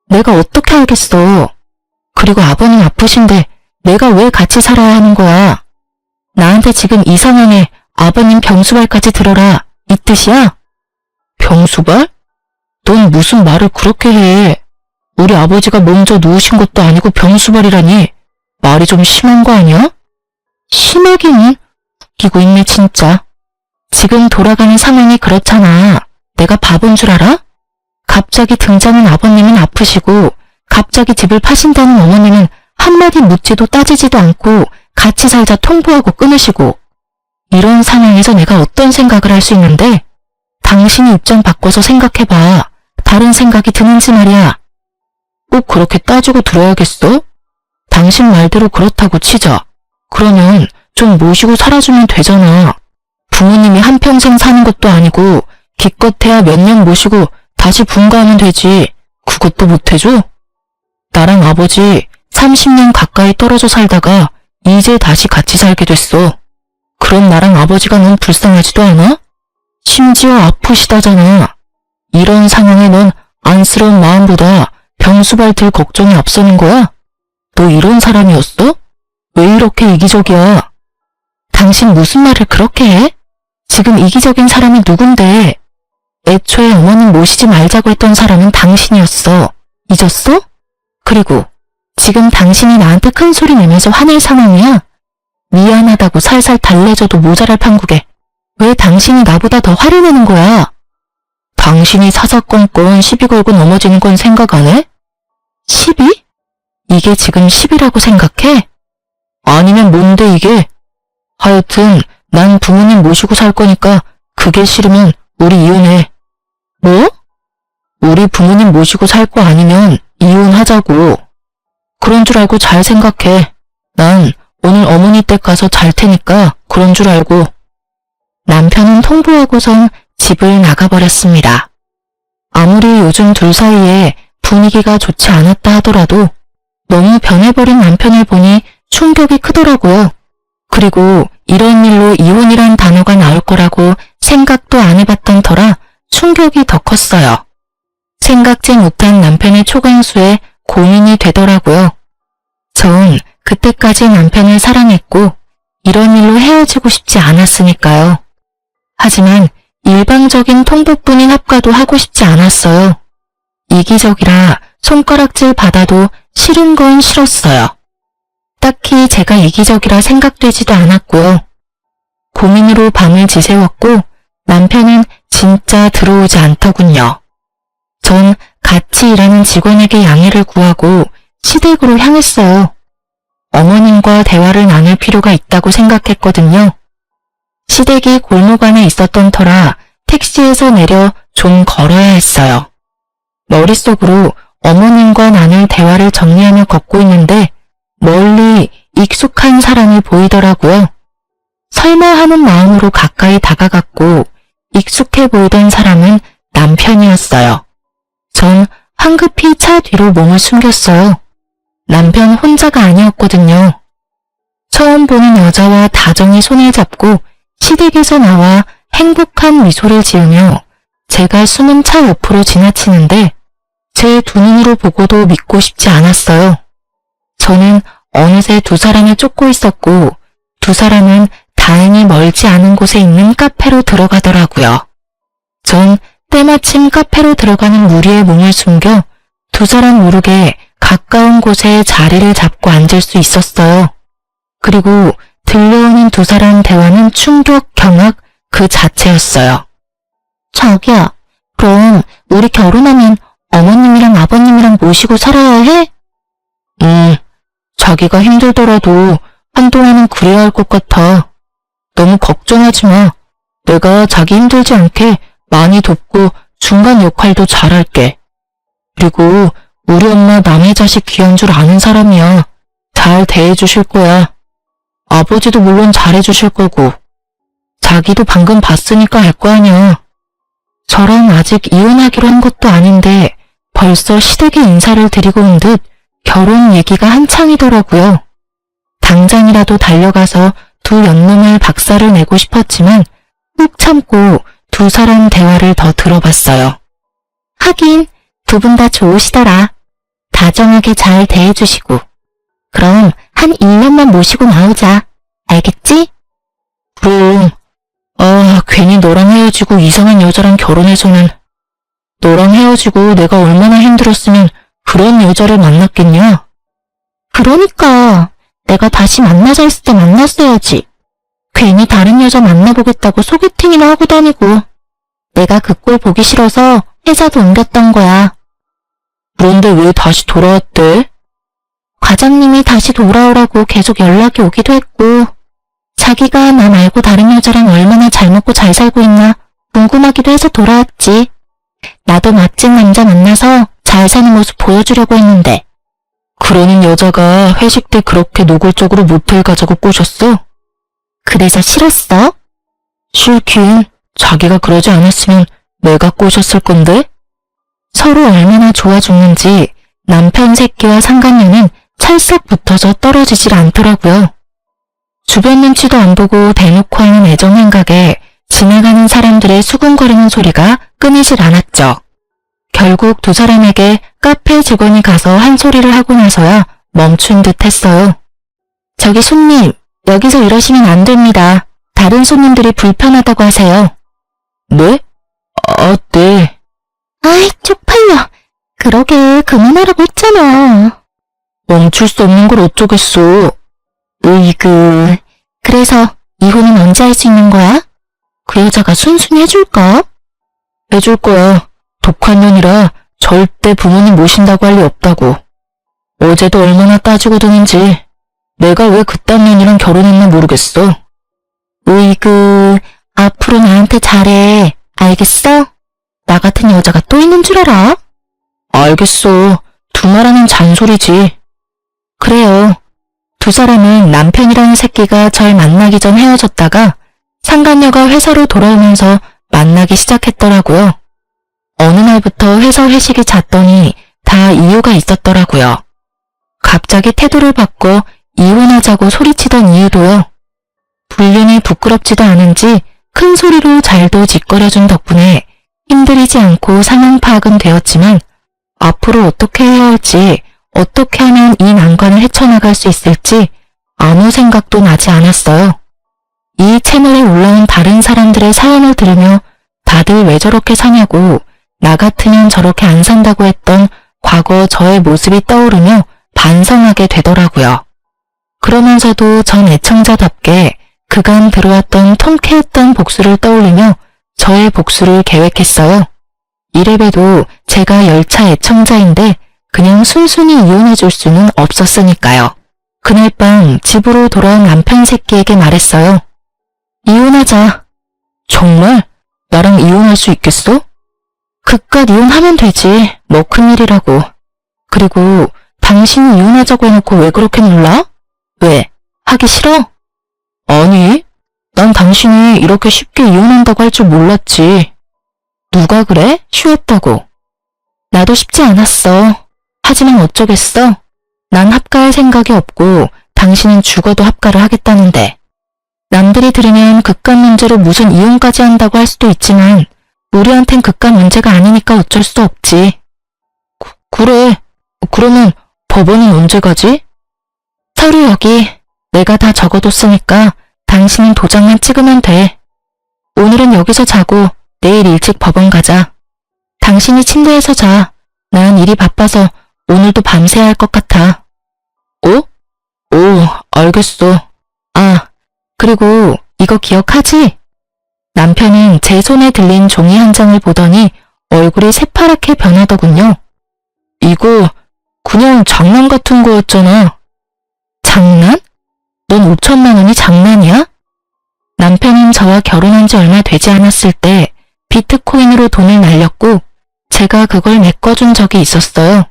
내가 어떻게 알겠어. 그리고 아버님 아프신데 내가 왜 같이 살아야 하는 거야? 나한테 지금 이 상황에 아버님 병수발까지 들어라 이 뜻이야? 병수발? 넌 무슨 말을 그렇게 해. 우리 아버지가 먼저 누우신 것도 아니고 병수발이라니. 말이 좀 심한 거 아니야? 심하기는 웃기고 있네 진짜. 지금 돌아가는 상황이 그렇잖아. 내가 바본 줄 알아? 갑자기 등장한 아버님은 아프시고 갑자기 집을 파신다는 어머님은 묻지도 따지지도 않고 같이 살자 통보하고 끊으시고, 이런 상황에서 내가 어떤 생각을 할 수 있는데, 당신이 입장 바꿔서 생각해봐. 다른 생각이 드는지 말이야. 꼭 그렇게 따지고 들어야겠어? 당신 말대로 그렇다고 치자. 그러면 좀 모시고 살아주면 되잖아. 부모님이 한평생 사는 것도 아니고 기껏해야 몇 년 모시고 다시 분가하면 되지. 그것도 못해줘? 나랑 아버지 30년 가까이 떨어져 살다가 이제 다시 같이 살게 됐어. 그럼 나랑 아버지가 넌 불쌍하지도 않아? 심지어 아프시다잖아. 이런 상황에 넌 안쓰러운 마음보다 병수발 들 걱정이 앞서는 거야? 너 이런 사람이었어? 왜 이렇게 이기적이야? 당신 무슨 말을 그렇게 해? 지금 이기적인 사람이 누군데? 애초에 어머님 모시지 말자고 했던 사람은 당신이었어. 잊었어? 그리고 지금 당신이 나한테 큰 소리 내면서 화낼 상황이야? 미안하다고 살살 달래줘도 모자랄 판국에 왜 당신이 나보다 더 화를 내는 거야? 당신이 사사건건 시비 걸고 넘어지는 건 생각 안 해? 시비? 이게 지금 시비라고 생각해? 아니면 뭔데 이게? 하여튼 난 부모님 모시고 살 거니까 그게 싫으면 우리 이혼해. 뭐? 우리 부모님 모시고 살 거 아니면 이혼하자고. 그런 줄 알고 잘 생각해. 난 오늘 어머니 댁 가서 잘 테니까 그런 줄 알고. 남편은 통보하고선 집을 나가버렸습니다. 아무리 요즘 둘 사이에 분위기가 좋지 않았다 하더라도 너무 변해버린 남편을 보니 충격이 크더라고요. 그리고 이런 일로 이혼이란 단어가 나올 거라고 생각도 안 해봤던 터라 충격이 더 컸어요. 생각지 못한 남편의 초강수에 고민이 되더라고요. 전 그때까지 남편을 사랑했고 이런 일로 헤어지고 싶지 않았으니까요. 하지만 일방적인 통보뿐인 합가도 하고 싶지 않았어요. 이기적이라 손가락질 받아도 싫은 건 싫었어요. 딱히 제가 이기적이라 생각되지도 않았고요. 고민으로 밤을 지새웠고 남편은 진짜 들어오지 않더군요. 전 같이 일하는 직원에게 양해를 구하고 시댁으로 향했어요. 어머님과 대화를 나눌 필요가 있다고 생각했거든요. 시댁이 골목 안에 있었던 터라 택시에서 내려 좀 걸어야 했어요. 머릿속으로 어머님과 나눌 대화를 정리하며 걷고 있는데 멀리 익숙한 사람이 보이더라고요. 설마 하는 마음으로 가까이 다가갔고 익숙해 보이던 사람은 남편이었어요. 전 황급히 차 뒤로 몸을 숨겼어요. 남편 혼자가 아니었거든요. 처음 보는 여자와 다정히 손을 잡고 시댁에서 나와 행복한 미소를 지으며 제가 숨은 차 옆으로 지나치는데 제 두 눈으로 보고도 믿고 싶지 않았어요. 저는 어느새 두 사람을 쫓고 있었고 두 사람은 다행히 멀지 않은 곳에 있는 카페로 들어가더라고요. 전 때마침 카페로 들어가는 무리에 몸을 숨겨 두 사람 모르게 가까운 곳에 자리를 잡고 앉을 수 있었어요. 그리고 들려오는 두 사람 대화는 충격, 경악 그 자체였어요. 자기야, 그럼 우리 결혼하면 어머님이랑 아버님이랑 모시고 살아야 해? 자기가 힘들더라도 한동안은 그래야 할 것 같아. 너무 걱정하지 마. 내가 자기 힘들지 않게 많이 돕고 중간 역할도 잘할게. 그리고 우리 엄마 남의 자식 귀한 줄 아는 사람이야. 잘 대해주실 거야. 아버지도 물론 잘해주실 거고. 자기도 방금 봤으니까 알 거 아니야. 저랑 아직 이혼하기로 한 것도 아닌데 벌써 시댁에 인사를 드리고 온 듯 결혼 얘기가 한창이더라고요. 당장이라도 달려가서 두 연놈을 박살을 내고 싶었지만 꾹 참고 두 사람 대화를 더 들어봤어요. 하긴 두 분 다 좋으시더라. 다정하게 잘 대해주시고. 그럼 한 1년만 모시고 나오자. 알겠지? 그럼. 괜히 너랑 헤어지고 이상한 여자랑 결혼해서는. 너랑 헤어지고 내가 얼마나 힘들었으면 그런 여자를 만났겠냐? 그러니까 내가 다시 만나자 했을 때 만났어야지. 괜히 다른 여자 만나보겠다고 소개팅이나 하고 다니고. 내가 그 꼴 보기 싫어서 회사도 옮겼던 거야. 그런데 왜 다시 돌아왔대? 과장님이 다시 돌아오라고 계속 연락이 오기도 했고, 자기가 나 말고 다른 여자랑 얼마나 잘 먹고 잘 살고 있나 궁금하기도 해서 돌아왔지. 나도 멋진 남자 만나서 잘 사는 모습 보여주려고 했는데. 그러는 여자가 회식 때 그렇게 노골적으로 모텔 가자고 꼬셨어? 그래서 싫었어? 싫긴, 자기가 그러지 않았으면 내가 꼬셨을 건데? 서로 얼마나 좋아 죽는지 남편 새끼와 상간녀는 찰싹 붙어서 떨어지질 않더라고요. 주변 눈치도 안 보고 대놓고 하는 애정 행각에 지나가는 사람들의 수군거리는 소리가 끊이질 않았죠. 결국 두 사람에게 카페 직원이 가서 한 소리를 하고 나서야 멈춘 듯 했어요. 저기 손님, 여기서 이러시면 안 됩니다. 다른 손님들이 불편하다고 하세요. 네? 네. 아이, 쪽팔려. 그러게 그만하라고 했잖아. 멈출 수 없는 걸 어쩌겠어. 으이그. 그래서 이혼은 언제 할 수 있는 거야? 그 여자가 순순히 해줄까? 해줄 거야. 독한 년이라 절대 부모님 모신다고 할 리 없다고. 어제도 얼마나 따지고 드는지 내가 왜 그딴 년이랑 결혼했나 모르겠어. 으이그, 앞으로 나한테 잘해. 알겠어? 나 같은 여자가 또 있는 줄 알아? 알겠어. 두말하는 잔소리지. 그래요. 두 사람은 남편이라는 새끼가 절 만나기 전 헤어졌다가 상간녀가 회사로 돌아오면서 만나기 시작했더라고요. 어느 날부터 회사 회식이 잦더니 다 이유가 있었더라고요. 갑자기 태도를 바꿔 이혼하자고 소리치던 이유도요. 불륜이 부끄럽지도 않은지 큰 소리로 잘도 짓거려준 덕분에 힘들이지 않고 상황 파악은 되었지만 앞으로 어떻게 해야 할지, 어떻게 하면 이 난관을 헤쳐나갈 수 있을지 아무 생각도 나지 않았어요. 이 채널에 올라온 다른 사람들의 사연을 들으며 다들 왜 저렇게 사냐고, 나 같으면 저렇게 안 산다고 했던 과거 저의 모습이 떠오르며 반성하게 되더라고요. 그러면서도 전 애청자답게 그간 들어왔던 통쾌했던 복수를 떠올리며 저의 복수를 계획했어요. 이래봬도 제가 열차 애청자인데 그냥 순순히 이혼해줄 수는 없었으니까요. 그날 밤 집으로 돌아온 남편 새끼에게 말했어요. 이혼하자. 정말? 나랑 이혼할 수 있겠어? 그깟 이혼하면 되지. 뭐 큰일이라고. 그리고 당신이 이혼하자고 해놓고 왜 그렇게 놀라? 왜? 하기 싫어? 아니, 난 당신이 이렇게 쉽게 이혼한다고 할 줄 몰랐지. 누가 그래? 쉬웠다고. 나도 쉽지 않았어. 하지만 어쩌겠어? 난 합가할 생각이 없고 당신은 죽어도 합가를 하겠다는데. 남들이 들으면 그깟 문제로 무슨 이혼까지 한다고 할 수도 있지만 우리한텐 그깟 문제가 아니니까 어쩔 수 없지. 그래. 그러면 법원은 언제 가지? 서류 여기. 내가 다 적어뒀으니까 당신은 도장만 찍으면 돼. 오늘은 여기서 자고 내일 일찍 법원 가자. 당신이 침대에서 자. 난 일이 바빠서 오늘도 밤새야 할 것 같아. 알겠어. 아, 그리고 이거 기억하지? 남편은 제 손에 들린 종이 한 장을 보더니 얼굴이 새파랗게 변하더군요. 이거 그냥 장난 같은 거였잖아. 장난? 넌 5천만 원이 장난이야? 남편은 저와 결혼한 지 얼마 되지 않았을 때 비트코인으로 돈을 날렸고 제가 그걸 메꿔준 적이 있었어요.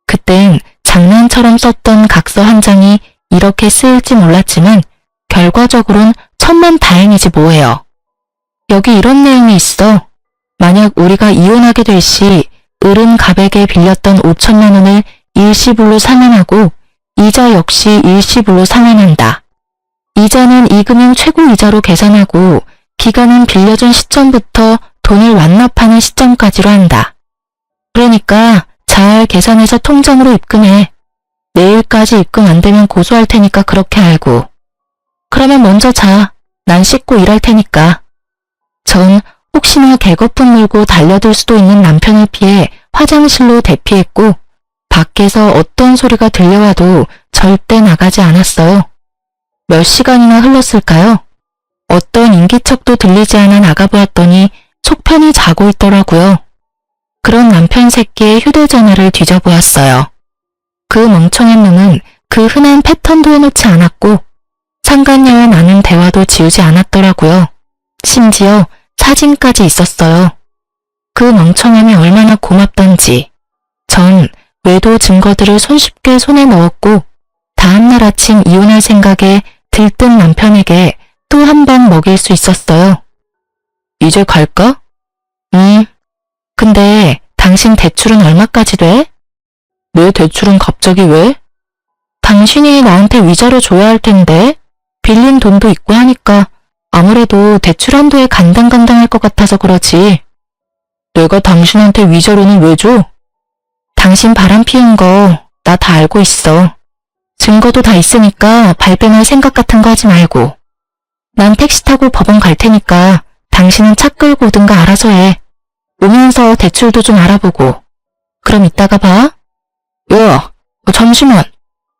그땐 장난처럼 썼던 각서 한 장이 이렇게 쓰일지 몰랐지만 결과적으로는 천만다행이지 뭐예요. 여기 이런 내용이 있어. 만약 우리가 이혼하게 될 시 을은 갑에게 빌렸던 5천만 원을 일시불로 상환하고 이자 역시 일시불로 상환한다. 이자는 이금융 최고 이자로 계산하고 기간은 빌려준 시점부터 돈을 완납하는 시점까지로 한다. 그러니까 잘 계산해서 통장으로 입금해. 내일까지 입금 안 되면 고소할 테니까 그렇게 알고. 그러면 먼저 자. 난 씻고 일할 테니까. 전 혹시나 개거품 물고 달려들 수도 있는 남편을 피해 화장실로 대피했고 밖에서 어떤 소리가 들려와도 절대 나가지 않았어요. 몇 시간이나 흘렀을까요? 어떤 인기척도 들리지 않아 나가보았더니 속편히 자고 있더라고요. 그런 남편 새끼의 휴대전화를 뒤져보았어요. 그 멍청한 놈은 그 흔한 패턴도 해놓지 않았고 상간녀와 나는 대화도 지우지 않았더라고요. 심지어 사진까지 있었어요. 그 멍청함이 얼마나 고맙던지. 전 외도 증거들을 손쉽게 손에 넣었고 다음날 아침 이혼할 생각에 들뜬 남편에게 또 한 방 먹일 수 있었어요. 이제 갈까? 근데 당신 대출은 얼마까지 돼? 내 대출은 갑자기 왜? 당신이 나한테 위자료 줘야 할 텐데 빌린 돈도 있고 하니까 아무래도 대출 한도에 간당간당할 것 같아서 그러지. 내가 당신한테 위자료는 왜 줘? 당신 바람 피운 거 나 다 알고 있어. 증거도 다 있으니까 발뺌할 생각 같은 거 하지 말고. 난 택시 타고 법원 갈 테니까 당신은 차 끌고 오든가 알아서 해. 오면서 대출도 좀 알아보고. 그럼 이따가 봐. 야, 잠시만.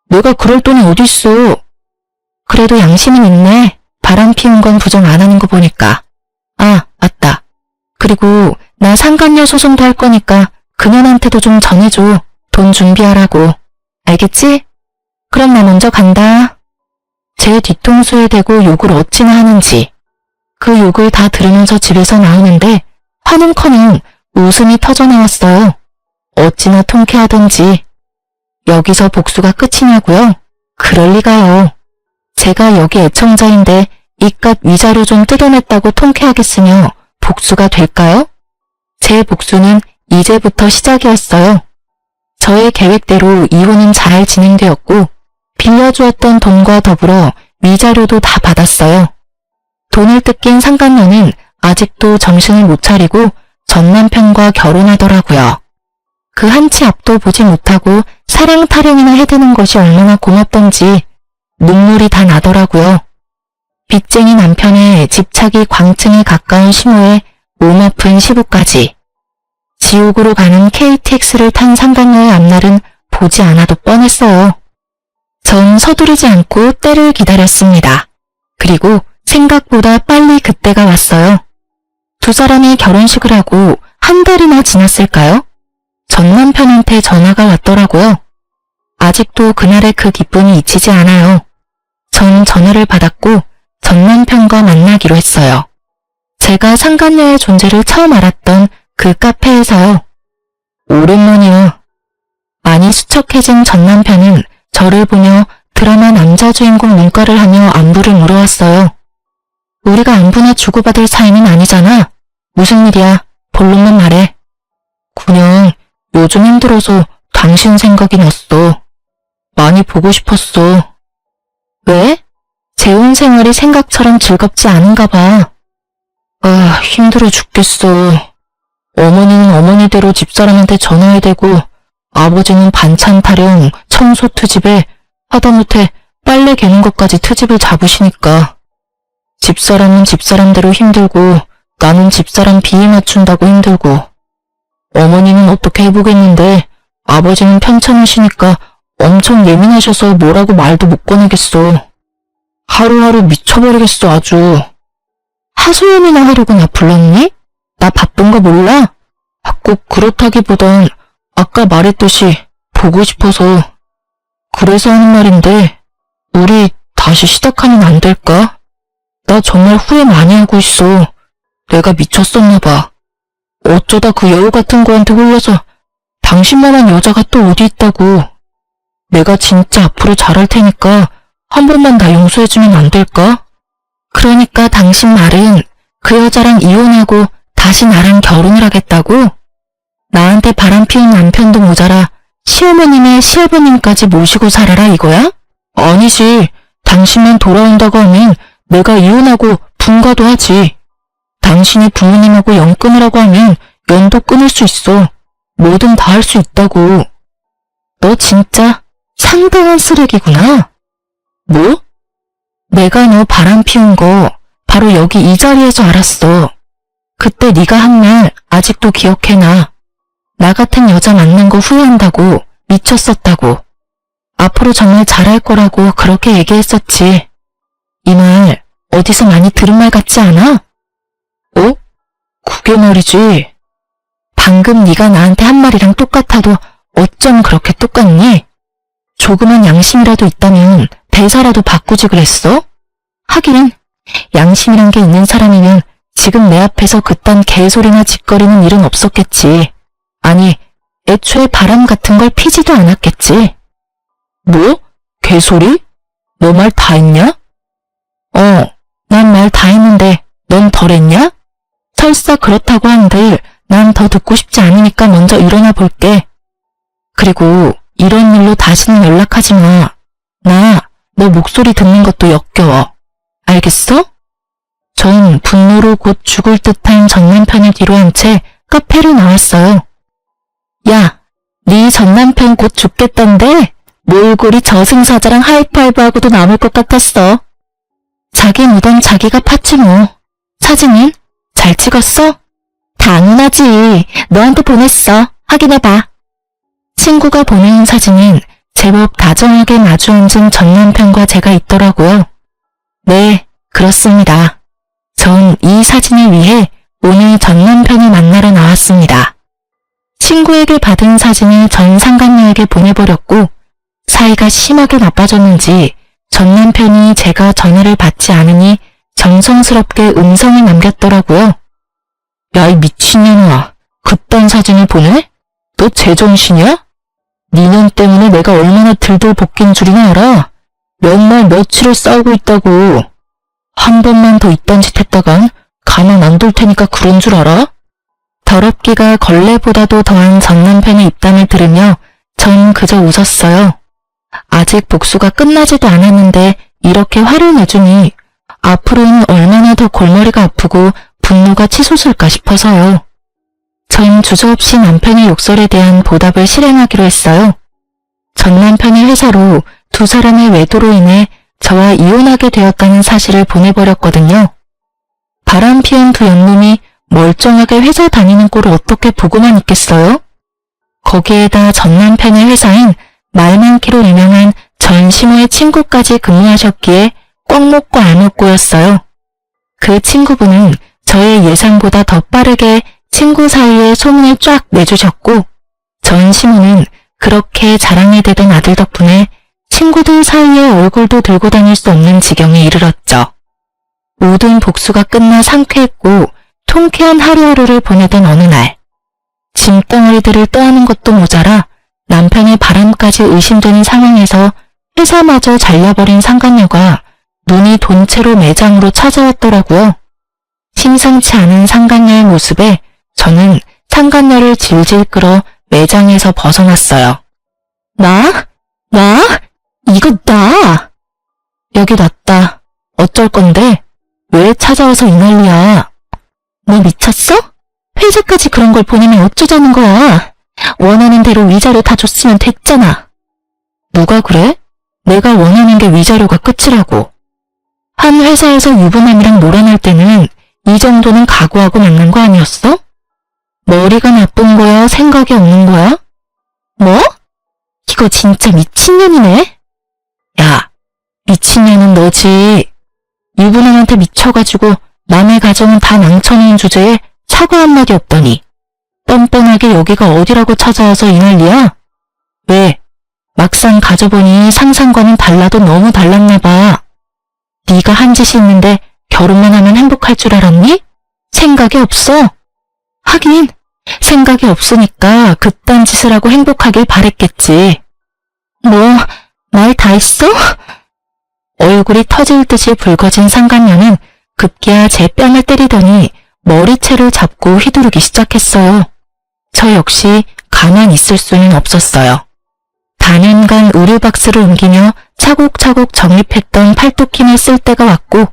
내가 그럴 돈이 어딨어. 그래도 양심은 있네. 바람 피운 건 부정 안 하는 거 보니까. 아, 맞다. 그리고 나 상간녀 소송도 할 거니까 그년한테도 좀 전해줘. 돈 준비하라고. 알겠지? 그럼 나 먼저 간다. 제 뒤통수에 대고 욕을 어찌나 하는지. 그 욕을 다 들으면서 집에서 나오는데 화는커녕 웃음이 터져나왔어요. 어찌나 통쾌하던지. 여기서 복수가 끝이냐고요? 그럴 리가요. 제가 여기 애청자인데 이깟 위자료 좀 뜯어냈다고 통쾌하겠으며 복수가 될까요? 제 복수는 이제부터 시작이었어요. 저의 계획대로 이혼은 잘 진행되었고 빌려주었던 돈과 더불어 위자료도 다 받았어요. 돈을 뜯긴 상간녀는 아직도 정신을 못 차리고 전 남편과 결혼하더라고요. 그 한치 앞도 보지 못하고 사랑 타령이나 해대는 것이 얼마나 고맙던지 눈물이 다 나더라고요. 빚쟁이 남편의 집착이 광층에 가까운 심호에 몸 아픈 시부까지. 지옥으로 가는 KTX를 탄 상간녀의 앞날은 보지 않아도 뻔했어요. 전 서두르지 않고 때를 기다렸습니다. 그리고 생각보다 빨리 그때가 왔어요. 두 사람이 결혼식을 하고 한 달이나 지났을까요? 전 남편한테 전화가 왔더라고요. 아직도 그날의 그 기쁨이 잊히지 않아요. 전 전화를 받았고 전 남편과 만나기로 했어요. 제가 상간녀의 존재를 처음 알았던 그 카페에서요. 오랜만이야. 많이 수척해진 전 남편은 저를 보며 드라마 남자 주인공 눈가를 하며 안부를 물어왔어요. 우리가 안부나 주고받을 사이는 아니잖아. 무슨 일이야? 본론만 말해. 그냥 요즘 힘들어서 당신 생각이 났어. 많이 보고 싶었어. 왜? 재혼 생활이 생각처럼 즐겁지 않은가 봐. 아, 힘들어 죽겠어. 어머니는 어머니대로 집사람한테 전화해야 되고 아버지는 반찬 타령, 청소 트집에 하다못해 빨래 개는 것까지 트집을 잡으시니까 집사람은 집사람대로 힘들고 나는 집사람 비위 맞춘다고 힘들고 어머니는 어떻게 해보겠는데 아버지는 편찮으시니까 엄청 예민하셔서 뭐라고 말도 못 꺼내겠어. 하루하루 미쳐버리겠어 아주. 하소연이나 하려고 나 불렀니? 나 바쁜 거 몰라? 꼭 그렇다기보단 아까 말했듯이 보고 싶어서. 그래서 하는 말인데 우리 다시 시작하면 안 될까? 나 정말 후회 많이 하고 있어. 내가 미쳤었나 봐. 어쩌다 그 여우 같은 거한테 홀려서 당신만한 여자가 또 어디 있다고. 내가 진짜 앞으로 잘할 테니까 한 번만 나 용서해주면 안 될까? 그러니까 당신 말은 그 여자랑 이혼하고 다시 나랑 결혼을 하겠다고? 나한테 바람 피운 남편도 모자라 시어머님의 시아버님까지 모시고 살아라 이거야? 아니지. 당신만 돌아온다고 하면 내가 이혼하고 분가도 하지. 당신이 부모님하고 연 끊으라고 하면 연도 끊을 수 있어. 뭐든 다 할 수 있다고. 너 진짜 상당한 쓰레기구나. 뭐? 내가 너 바람 피운 거 바로 여기 이 자리에서 알았어. 그때 네가 한 말 아직도 기억해놔. 나 같은 여자 만난 거 후회한다고, 미쳤었다고. 앞으로 정말 잘할 거라고 그렇게 얘기했었지. 이 말 어디서 많이 들은 말 같지 않아? 어? 그게 말이지. 방금 네가 나한테 한 말이랑 똑같아도 어쩜 그렇게 똑같니? 조그만 양심이라도 있다면 대사라도 바꾸지 그랬어? 하긴 양심이란 게 있는 사람이면 지금 내 앞에서 그딴 개소리나 짓거리는 일은 없었겠지. 아니, 애초에 바람 같은 걸 피지도 않았겠지. 뭐? 개소리? 너 말 다 했냐? 난 말 다 했는데 넌 덜 했냐? 설사 그렇다고 한들 난 더 듣고 싶지 않으니까 먼저 일어나 볼게. 그리고 이런 일로 다시는 연락하지 마. 나 너 목소리 듣는 것도 역겨워. 알겠어? 전 분노로 곧 죽을 듯한 전 남편을 뒤로한 채 카페로 나왔어요. 야, 네 전 남편 곧 죽겠던데 몰골이 저승사자랑 하이파이브하고도 남을 것 같았어. 자기 무덤 자기가 팠지 뭐. 사진은? 잘 찍었어? 당연하지. 너한테 보냈어. 확인해봐. 친구가 보내온 사진은 제법 다정하게 마주 앉은 전 남편과 제가 있더라고요. 네, 그렇습니다. 전 이 사진을 위해 오늘 전 남편을 만나러 나왔습니다. 친구에게 받은 사진을 전 상간녀에게 보내버렸고 사이가 심하게 나빠졌는지 전 남편이 제가 전화를 받지 않으니 정성스럽게 음성을 남겼더라고요. 야, 이 미친년아, 그딴 사진을 보내? 너 제정신이야? 니년 때문에 내가 얼마나 들들 볶인 줄이나 알아? 몇 날 며칠을 싸우고 있다고. 한 번만 더 이딴 짓 했다간 가만 안 둘 테니까 그런 줄 알아? 더럽기가 걸레보다도 더한 전 남편의 입담을 들으며 전 그저 웃었어요. 아직 복수가 끝나지도 않았는데 이렇게 화를 내주니 앞으로는 얼마나 더 골머리가 아프고 분노가 치솟을까 싶어서요. 전 주저없이 남편의 욕설에 대한 보답을 실행하기로 했어요. 전 남편의 회사로 두 사람의 외도로 인해 저와 이혼하게 되었다는 사실을 보내버렸거든요. 바람 피운 두 연놈이 멀쩡하게 회사 다니는 꼴을 어떻게 보고만 있겠어요? 거기에다 전 남편의 회사인 말 많기로 유명한 전시모의 친구까지 근무하셨기에 꽉 먹고 알 먹고였어요. 그 친구분은 저의 예상보다 더 빠르게 친구 사이에 소문을 쫙 내주셨고 전시모는 그렇게 자랑이 되던 아들 덕분에 친구들 사이에 얼굴도 들고 다닐 수 없는 지경에 이르렀죠. 모든 복수가 끝나 상쾌했고 통쾌한 하루하루를 보내던 어느 날 짐덩어리들을 떠안는 것도 모자라 남편의 바람까지 의심되는 상황에서 회사마저 잘려버린 상간녀가 눈이 돈 채로 매장으로 찾아왔더라고요. 심상치 않은 상간녀의 모습에 저는 상간녀를 질질 끌어 매장에서 벗어났어요. 나? 이거 나! 여기 놨다. 어쩔 건데? 왜 찾아와서 이 난리야? 너 미쳤어? 회사까지 그런 걸 보내면 어쩌자는 거야? 원하는 대로 위자료 다 줬으면 됐잖아. 누가 그래? 내가 원하는 게 위자료가 끝이라고. 한 회사에서 유부남이랑 놀아날 때는 이 정도는 각오하고 만난 거 아니었어? 머리가 나쁜 거야? 생각이 없는 거야? 뭐? 이거 진짜 미친년이네? 야, 미친년은 너지. 유부남한테 미쳐가지고 남의 가정은 다 망쳐놓은 주제에 사과 한마디 없더니 뻔뻔하게 여기가 어디라고 찾아와서 이 난리야? 왜? 막상 가져보니 상상과는 달라도 너무 달랐나 봐. 네가 한 짓이 있는데 결혼만 하면 행복할 줄 알았니? 생각이 없어. 하긴 생각이 없으니까 그딴 짓을 하고 행복하길 바랬겠지. 뭐 말 다 했어? 얼굴이 터질 듯이 붉어진 상간녀는 급기야 제 뺨을 때리더니 머리채를 잡고 휘두르기 시작했어요. 저 역시 가만히 있을 수는 없었어요. 단연간 의류박스를 옮기며 차곡차곡 정립했던 팔뚝 힘을 쓸 때가 왔고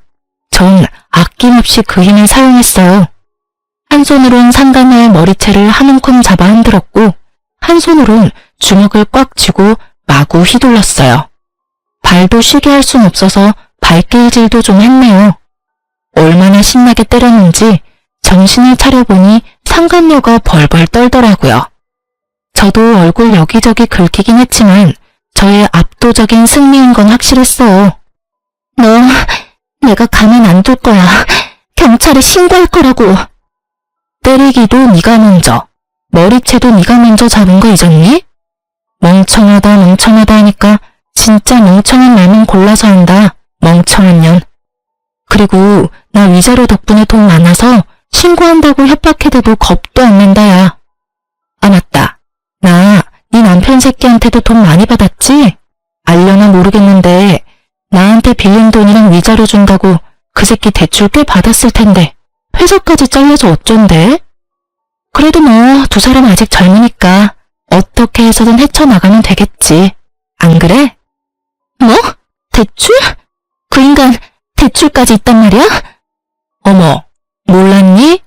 전 아낌없이 그 힘을 사용했어요. 한 손으론 상간녀의 머리채를 한 움큼 잡아 흔들었고 한 손으론 주먹을 꽉 쥐고 마구 휘둘렀어요. 발도 쉬게 할 순 없어서 발길질도 좀 했네요. 얼마나 신나게 때렸는지 정신을 차려보니 상간녀가 벌벌 떨더라고요. 저도 얼굴 여기저기 긁히긴 했지만 저의 압도적인 승리인 건 확실했어요. 너 내가 가만 안 둘 거야. 경찰에 신고할 거라고. 때리기도 네가 먼저, 머리채도 네가 먼저 잡은 거 잊었니? 멍청하다 멍청하다 하니까 진짜 멍청한 말만 골라서 한다. 멍청한 년. 그리고 나 위자료 덕분에 돈 많아서 신고한다고 협박해대도 겁도 안 난다 야. 아 맞다. 나 네 남편 새끼한테도 돈 많이 받았지? 알려나 모르겠는데 나한테 빌린 돈이랑 위자료 준다고 그 새끼 대출 꽤 받았을 텐데 회사까지 잘려서 어쩐데? 그래도 뭐 두 사람 아직 젊으니까 어떻게 해서든 헤쳐나가면 되겠지. 안 그래? 뭐? 대출? 그 인간 대출까지 있단 말이야? 어머, 몰랐니?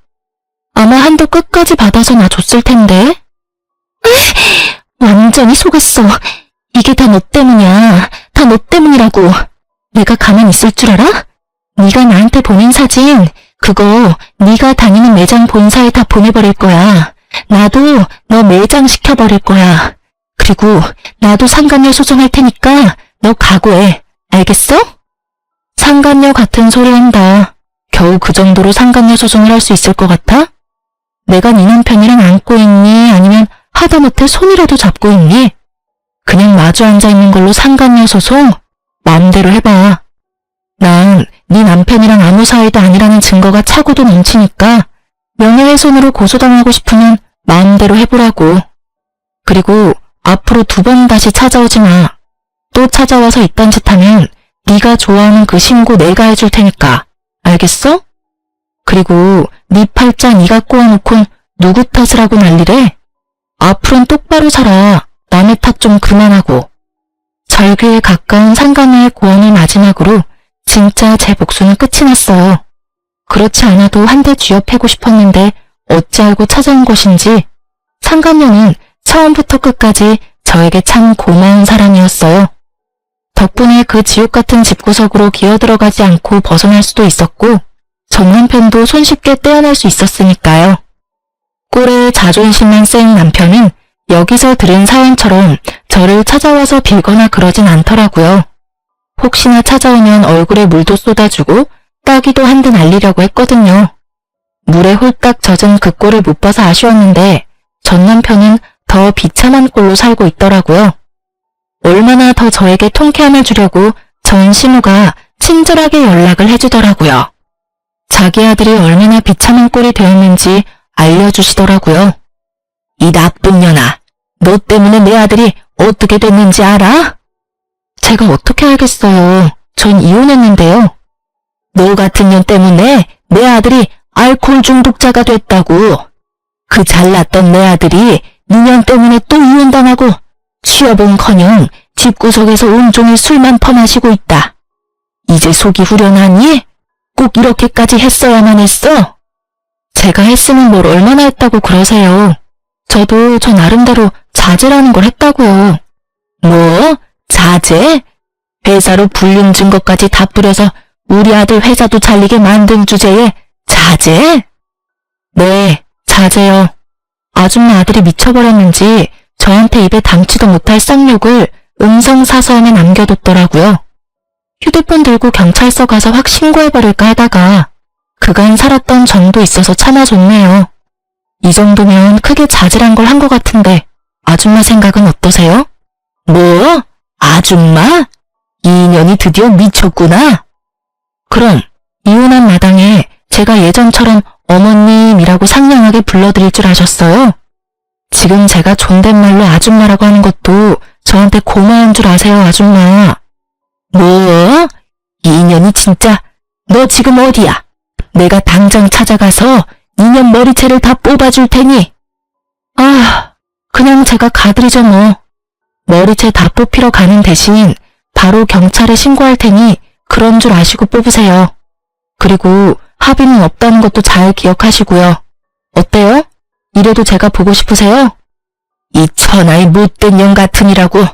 아마 한도 끝까지 받아서 나 줬을 텐데. 완전히 속았어. 이게 다 너 때문이야. 다 너 때문이라고. 내가 가만히 있을 줄 알아? 네가 나한테 보낸 사진 그거 네가 다니는 매장 본사에 다 보내버릴 거야. 나도 너 매장 시켜버릴 거야. 그리고 나도 상간녀 소송할 테니까 너 각오해. 알겠어? 상간녀 같은 소리 한다. 겨우 그 정도로 상간녀 소송을 할 수 있을 것 같아? 내가 네 남편이랑 안고 있니? 아니면 하다못해 손이라도 잡고 있니? 그냥 마주 앉아있는 걸로 상간녀 소송? 마음대로 해봐. 난 네 남편이랑 아무 사이도 아니라는 증거가 차고도 넘치니까 명예훼손으로 고소당하고 싶으면 마음대로 해보라고. 그리고 앞으로 2번 다시 찾아오지 마. 또 찾아와서 이딴 짓 하면 네가 좋아하는 그 신고 내가 해줄 테니까. 알겠어? 그리고 네 팔자 네가 꼬아놓곤 누구 탓을 하고 난리래? 앞으로는 똑바로 살아. 남의 탓 좀 그만하고. 절규에 가까운 상간녀의 고언을 마지막으로 진짜 제 복수는 끝이 났어요. 그렇지 않아도 한 대 쥐어패고 싶었는데 어찌 알고 찾아온 것인지 상간녀는 처음부터 끝까지 저에게 참 고마운 사람이었어요. 덕분에 그 지옥 같은 집구석으로 기어들어가지 않고 벗어날 수도 있었고 전 남편도 손쉽게 떼어낼 수 있었으니까요. 꼴에 자존심만 센 남편은 여기서 들은 사연처럼 저를 찾아와서 빌거나 그러진 않더라고요. 혹시나 찾아오면 얼굴에 물도 쏟아주고 따귀도 한 대 날리려고 했거든요. 물에 홀딱 젖은 그 꼴을 못 봐서 아쉬웠는데 전 남편은 더 비참한 꼴로 살고 있더라고요. 얼마나 더 저에게 통쾌함을 주려고 전 신우가 친절하게 연락을 해주더라고요. 자기 아들이 얼마나 비참한 꼴이 되었는지 알려주시더라고요. 이 나쁜 년아, 너 때문에 내 아들이 어떻게 됐는지 알아? 제가 어떻게 알겠어요. 전 이혼했는데요. 너 같은 년 때문에 내 아들이 알코올 중독자가 됐다고. 그 잘났던 내 아들이 네 년 때문에 또 이혼당하고 취업은커녕 집구석에서 온종일 술만 퍼마시고 있다. 이제 속이 후련하니? 꼭 이렇게까지 했어야만 했어? 제가 했으면 뭘 얼마나 했다고 그러세요. 저도 저 나름대로 자제라는 걸 했다고요. 뭐? 자제? 회사로 불륜 증거까지 다 뿌려서 우리 아들 회사도 잘리게 만든 주제에 자제? 네, 자제요. 아줌마 아들이 미쳐버렸는지 저한테 입에 담지도 못할 쌍욕을 음성사서함에 남겨뒀더라고요. 휴대폰 들고 경찰서 가서 확 신고해버릴까 하다가 그간 살았던 정도 있어서 참아줬네요. 이 정도면 크게 자질한 걸 한 것 같은데 아줌마 생각은 어떠세요? 뭐? 아줌마? 이 인연이 드디어 미쳤구나. 그럼 이혼한 마당에 제가 예전처럼 어머님이라고 상냥하게 불러드릴 줄 아셨어요? 지금 제가 존댓말로 아줌마라고 하는 것도 저한테 고마운 줄 아세요, 아줌마? 뭐? 이 인연이 진짜. 너 지금 어디야? 내가 당장 찾아가서 이년 머리채를 다 뽑아줄 테니. 아, 그냥 제가 가드리죠 뭐. 머리채 다 뽑히러 가는 대신 바로 경찰에 신고할 테니 그런 줄 아시고 뽑으세요. 그리고 합의는 없다는 것도 잘 기억하시고요. 어때요? 이래도 제가 보고 싶으세요? 이 천하의 못된 년 같으니라고.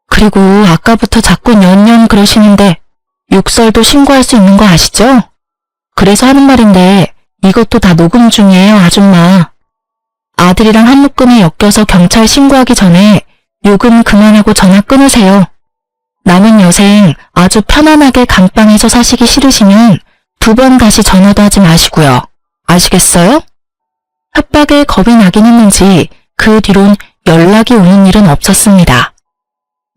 그리고 아까부터 자꾸 년년 그러시는데 욕설도 신고할 수 있는 거 아시죠? 그래서 하는 말인데 이것도 다 녹음 중이에요, 아줌마. 아들이랑 한 묶음에 엮여서 경찰 신고하기 전에 욕은 그만하고 전화 끊으세요. 남은 여생 아주 편안하게 감방에서 사시기 싫으시면 2번 다시 전화도 하지 마시고요. 아시겠어요? 협박에 겁이 나긴 했는지 그 뒤론 연락이 오는 일은 없었습니다.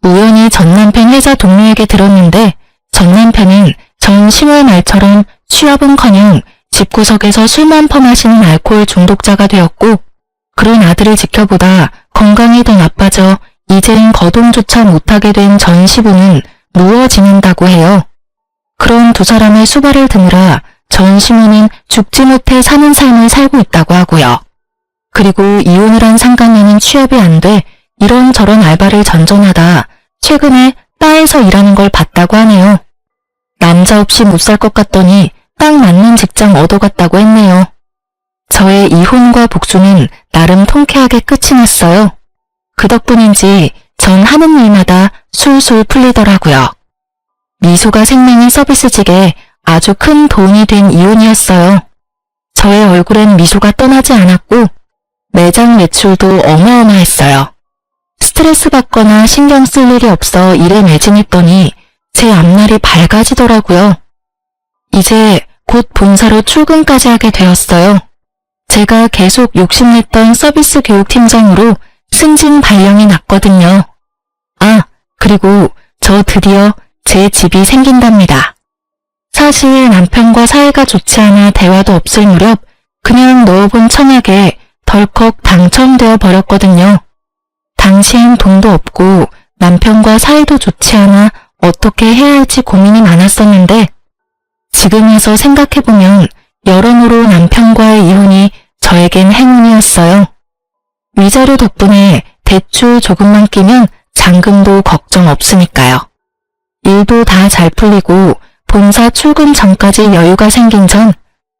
우연히 전 남편 회사 동료에게 들었는데 전 남편은 전 10월 말처럼 취업은커녕 집구석에서 술만 퍼마시는 알코올 중독자가 되었고 그런 아들을 지켜보다 건강이 더 나빠져 이제는 거동조차 못하게 된 전 시부는 누워 지낸다고 해요. 그런 두 사람의 수발을 드느라 전 시모는 죽지 못해 사는 삶을 살고 있다고 하고요. 그리고 이혼을 한 상간녀는 취업이 안 돼 이런저런 알바를 전전하다 최근에 바에서 일하는 걸 봤다고 하네요. 남자 없이 못 살 것 같더니 딱 맞는 직장 얻어갔다고 했네요. 저의 이혼과 복수는 나름 통쾌하게 끝이 났어요. 그 덕분인지 전 하는 일마다 술술 풀리더라고요. 미소가 생명인 서비스직에 아주 큰 도움이 된 이혼이었어요. 저의 얼굴엔 미소가 떠나지 않았고 매장 매출도 어마어마했어요. 스트레스 받거나 신경 쓸 일이 없어 일에 매진했더니 제 앞날이 밝아지더라고요. 이제 곧 본사로 출근까지 하게 되었어요. 제가 계속 욕심냈던 서비스 교육팀장으로 승진 발령이 났거든요. 아, 그리고 저 드디어 제 집이 생긴답니다. 사실 남편과 사이가 좋지 않아 대화도 없을 무렵 그냥 넣어본 청약에 덜컥 당첨되어 버렸거든요. 당시엔 돈도 없고 남편과 사이도 좋지 않아 어떻게 해야 할지 고민이 많았었는데 지금 와서 생각해보면 여러모로 남편과의 이혼이 저에겐 행운이었어요. 위자료 덕분에 대출 조금만 끼면 잔금도 걱정 없으니까요. 일도 다 잘 풀리고 본사 출근 전까지 여유가 생긴 전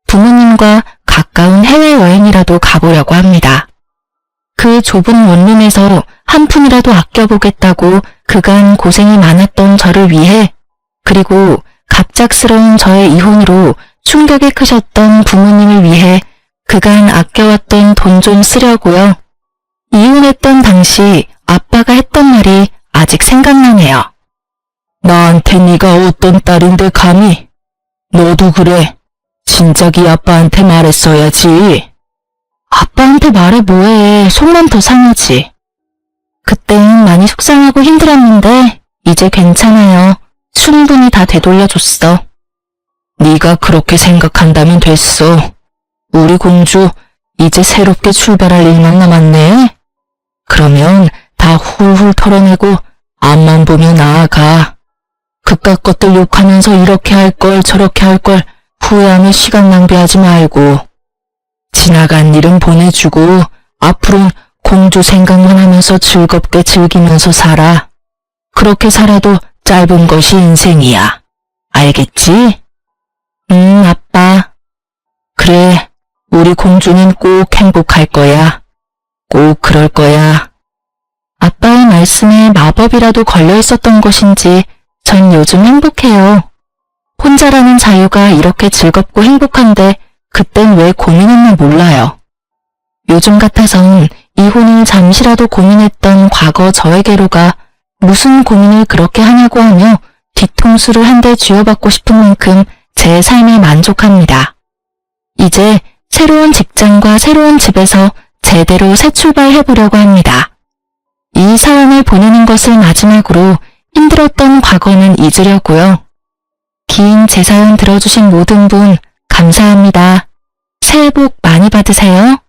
부모님과 가까운 해외여행이라도 가보려고 합니다. 그 좁은 원룸에서 한 푼이라도 아껴보겠다고 그간 고생이 많았던 저를 위해 그리고 갑작스러운 저의 이혼으로 충격이 크셨던 부모님을 위해 그간 아껴왔던 돈 좀 쓰려고요. 이혼했던 당시 아빠가 했던 말이 아직 생각나네요. 나한테 네가 어떤 딸인데 감히? 너도 그래. 진작이 아빠한테 말했어야지. 아빠한테 말해 뭐해. 속만 더 상하지. 그땐 많이 속상하고 힘들었는데 이제 괜찮아요. 충분히 다 되돌려줬어. 네가 그렇게 생각한다면 됐어. 우리 공주 이제 새롭게 출발할 일만 남았네. 그러면 다 훌훌 털어내고 앞만 보며 나아가. 그깟 것들 욕하면서 이렇게 할 걸 저렇게 할 걸 후회하며 시간 낭비하지 말고 지나간 일은 보내주고 앞으로는 공주 생각만 하면서 즐겁게 즐기면서 살아. 그렇게 살아도 짧은 것이 인생이야. 알겠지? 아빠. 그래, 우리 공주는 꼭 행복할 거야. 꼭 그럴 거야. 아빠의 말씀에 마법이라도 걸려 있었던 것인지 전 요즘 행복해요. 혼자라는 자유가 이렇게 즐겁고 행복한데 그땐 왜 고민했나 몰라요. 요즘 같아선 이혼을 잠시라도 고민했던 과거 저에게로가 무슨 고민을 그렇게 하냐고 하며 뒤통수를 한 대 쥐어받고 싶은 만큼 제 삶에 만족합니다. 이제 새로운 직장과 새로운 집에서 제대로 새 출발해보려고 합니다. 이 사연을 보내는 것을 마지막으로 힘들었던 과거는 잊으려고요. 긴 제 사연 들어주신 모든 분 감사합니다. 새해 복 많이 받으세요.